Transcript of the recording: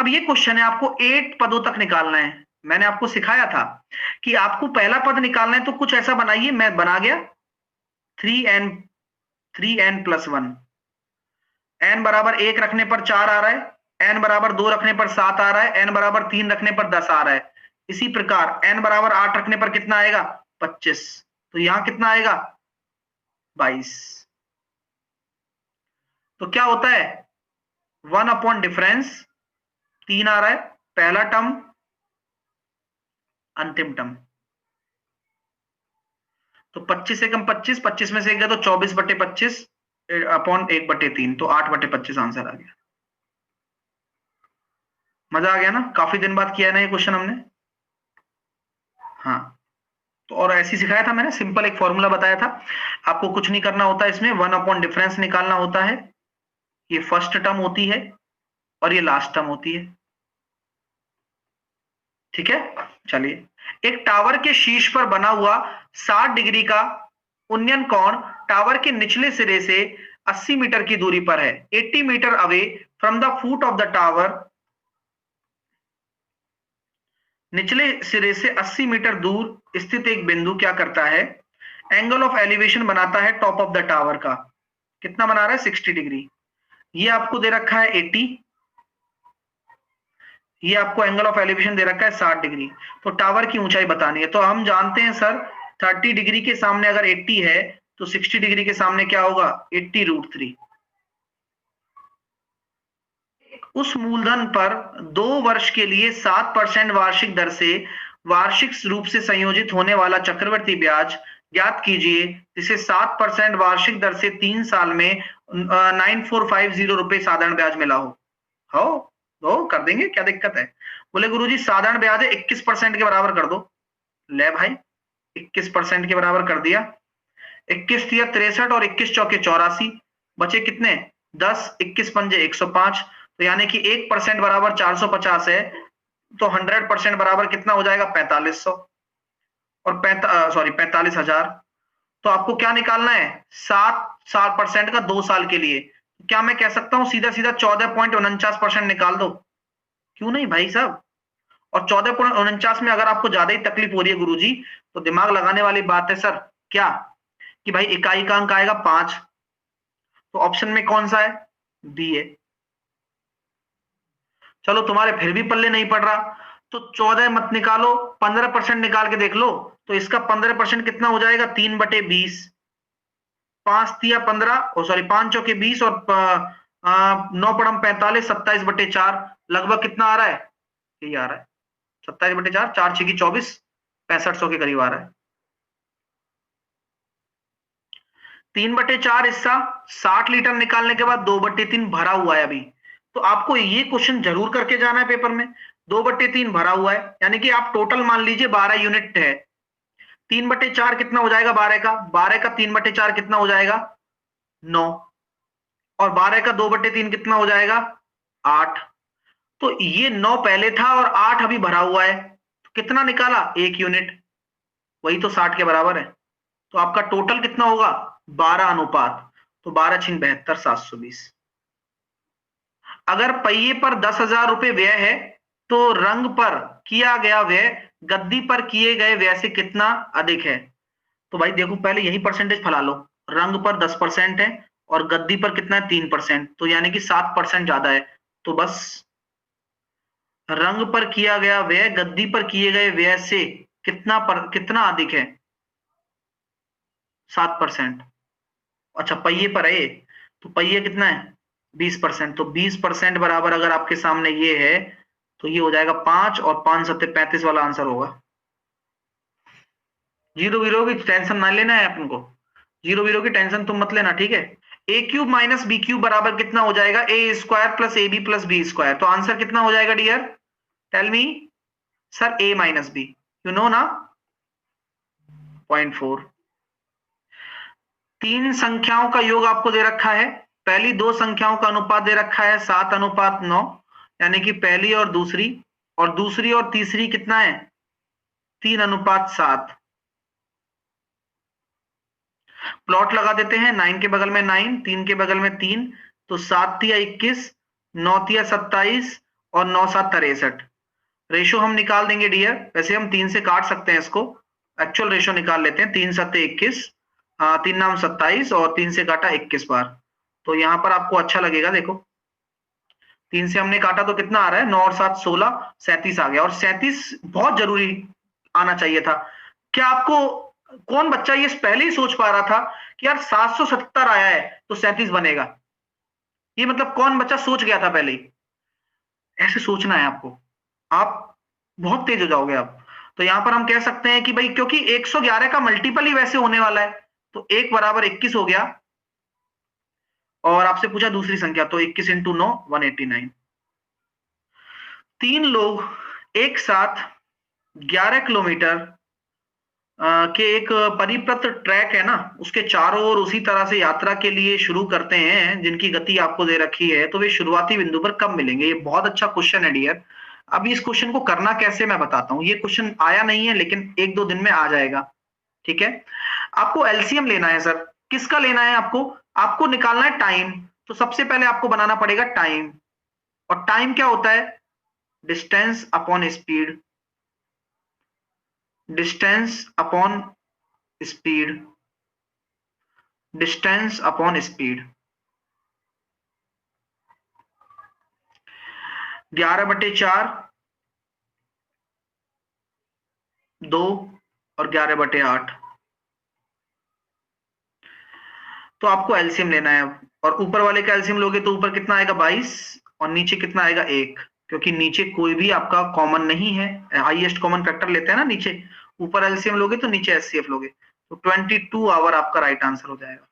अब ये क्वेश्चन है, आपको 8 पदों तक निकालना है। मैंने आपको सिखाया था कि आपको पहला पद निकालना है, तो कुछ ऐसा बनाइए, मैं बना गया 3n+1। n बराबर 1 रखने पर 4 आ रहा है, n बराबर 2 रखने पर 7 आ रहा है, n बराबर 3 रखने पर 10 आ रहा है। इसी प्रकार n बराबर 8 रखने पर कितना आएगा? 25। तो यहां कितना आएगा? 22। तो क्या होता है? 1 अपॉन डिफरेंस 3 आ रहा है, पहला टर्म, अंतिम टर्म। तो 25 से कम 25, 25 में से 1 गया तो 24/25 अपॉन 1/3, तो 8/25 आंसर आ गया। मजा आ गया ना? काफी दिन बाद किया है ना ये क्वेश्चन हमने। हाँ, तो और ऐसे सिखाया था मैंने, सिंपल एक फॉर्मूला बताया था। आपको कुछ नहीं करना होता इसमें, 1 अपॉन डिफरेंस निकालना होता है। ये फर्स्ट टर्म होती है और ये लास्ट टर्म होती है। ठीक है, चलिए। एक टावर के शीर्ष पर बना हुआ 60 डिग्री का उन्नयन कोण टावर के निचले सिरे से 80 मीटर की दूरी पर है। 80 metre away from the foot of the tower, निचले सिरे से 80 मीटर दूर स्थित एक बिंदु क्या करता है? एंगल ऑफ एलिवेशन बनाता है टॉप ऑफ द टावर का। कितना बना रहा है? 60 डिग्री। ये आपको दे रखा है 80, ये आपको एंगल ऑफ एलिवेशन दे रखा है 60 डिग्री। तो टावर की ऊंचाई बतानी है। तो हम जानते हैं सर, 30 डिग्री के सामने अगर 80 है तो 60 डिग्री के सामने क्या होगा? 80√3। उस मूलधन पर 2 वर्ष के लिए 7% वार्षिक दर से वार्षिक रूप से संयोजित होने वाला चक्रवृद्धि ब्याज ज्ञात कीजिए, जिसे 7% वार्षिक दर से 3 साल में 9450 रुपए साधारण ब्याज मिला हो तो कर देंगे, क्या दिक्कत है? बोले गुरुजी साधारण ब्याज है 21% के बराबर कर दो। ले भाई, 21% के बराबर कर दिया। 21 तिया 63 और 21 चौके 84, बचे कितने? 10, 21 पंजे 105। तो यानी कि 1% बराबर 450 है, तो 100% बराबर कितना हो जाएगा? 4500 और 45,000। तो आपको क्या निकालना है? 7% का 2 साल के लिए। क्या मैं कह सकता हूं सीधा सीधा 14.49% निकाल दो? क्यों नहीं भाई साहब। और 14.49 में अगर आपको ज्यादा ही तकलीफ हो रही है गुरुजी, तो दिमाग लगाने वाली बात है सर, क्या कि भाई इकाई का अंक आएगा 5। तो ऑप्शन में कौन सा है? बी है। चलो तुम्हारे फिर भी पल्ले नहीं पड़ रहा, तो 14 मत निकालो, 15% निकाल के देख लो। तो इसका 15% कितना हो जाएगा? 3/20। 5 तिया 15, ओ सॉरी 5 चौके 20 और 9 पड़म 45, 27/4। लगभग कितना आ रहा है? यही आ रहा है 27/4, 4 6 की 24, 6500 के करीब आ रहा है। 3/4 हिस्सा 60 लीटर निकालने के बाद 2/3 भरा हुआ है अभी। तो आपको ये क्वेश्चन जरूर करके जाना है पेपर में। 2/3 भरा हुआ है, यानी कि आप टोटल मान लीजिए 12 यूनिट है। 3/4 कितना हो जाएगा 12 का? 12 का 3/4 कितना हो जाएगा? 9। और 12 का 2/3 कितना हो जाएगा? 8। तो ये 9 पहले था और 8 अभी भरा हुआ है, तो कितना निकाला? 1 यूनिट। वही तो 60 के बराबर है। तो आपका टोटल कितना होगा? 12 अनुपात। तो 12 छिन 72, 720। अगर पहिए पर 10,000 रुपए व्यय है, तो रंग पर किया गया व्यय गद्दी पर किए गए व्यय से कितना अधिक है? तो भाई देखो, पहले यही परसेंटेज फैला लो। रंग पर 10% है और गद्दी पर कितना है? 3%, तो यानी कि 7% ज्यादा है। तो बस रंग पर किया गया व्यय गद्दी पर किए गए व्यय से कितना अधिक है? 7%। अच्छा, पहिए पर है, तो पहिए कितना है? 20%। तो 20% बराबर अगर आपके सामने ये है, तो ये हो जाएगा 5 और 5 सत्ते 35 वाला आंसर होगा। जीरो वीरो की टेंशन ना लेना है अपन को, जीरो वीरो की टेंशन तुम मत लेना, ठीक है। A cube minus b cube बराबर कितना हो जाएगा? A square plus a b plus b square. तो आंसर कितना हो जाएगा dear? Tell me. Sir a minus b, you know ना, 0.4। 3 संख्याओं का योग आपको दे रखा है। पहली 2 संख्याओं का अनुपात दे रखा है 7:9, यानी कि पहली और दूसरी और तीसरी कितना है? 3:7। प्लॉट लगा देते हैं, 9 के बगल में 9, 3 के बगल में 3, तो 7 तिया 21, 9 तिया 27 और 9 7 63। रेशो हम निकाल देंगे डियर, वैसे हम 3 से काट सकते हैं इसको, एक्चुअल रेशो निकाल लेते हैं। 3 7 21, 3 9 27 और 3 से काटा 21 बार। तो यहाँ पर आपको अच्छा लगेगा, देखो 3 से हमने काटा तो कितना आ रहा है, 9 और 7 16, 37 आ गया। और 37 बहुत जरूरी आना चाहिए था। क्या आपको कौन बच्चा ये पहले ही सोच पा रहा था कि यार 770 आया है तो 37 बनेगा? ये मतलब कौन बच्चा सोच गया था पहले ही? ऐसे सोचना है आपको, आप बहुत तेज हो जाओगे आप। तो यहां पर हम कह सकते हैं कि भाई क्योंकि 111 का मल्टीपल ही वैसे होने वाला है, तो 1 बराबर 21 हो गया। और आपसे पूछा दूसरी संख्या, तो 21 इंटू 9 189। 3 लोग एक साथ 11 किलोमीटर के एक परिपत्र ट्रैक है ना, उसके चारों ओर उसी तरह से यात्रा के लिए शुरू करते हैं जिनकी गति आपको दे रखी है, तो वे शुरुआती बिंदु पर कब मिलेंगे? ये बहुत अच्छा क्वेश्चन है डियर। अब इस क्वेश्चन को करना कैसे मैं बताता हूँ। ये क्वेश्चन आया नहीं है लेकिन 1-2 दिन में आ जाएगा, ठीक है। आपको एलसीएम लेना है सर। किसका लेना है आपको? आपको निकालना है टाइम। तो सबसे पहले आपको बनाना पड़ेगा टाइम। और टाइम क्या होता है? Distance upon speed, distance upon speed, distance upon speed. 11/4, 2 और 11/8। तो आपको एलसीएम लेना है। और ऊपर वाले का एलसीएम लोगे तो ऊपर कितना आएगा 22 और नीचे कितना आएगा 1, क्योंकि नीचे कोई भी आपका कॉमन नहीं है। हाईएस्ट कॉमन फैक्टर लेते हैं ना नीचे, ऊपर एलसीएम लोगे तो नीचे एचसीएफ लोगे। तो 22 आवर आपका राइट आंसर हो जाएगा।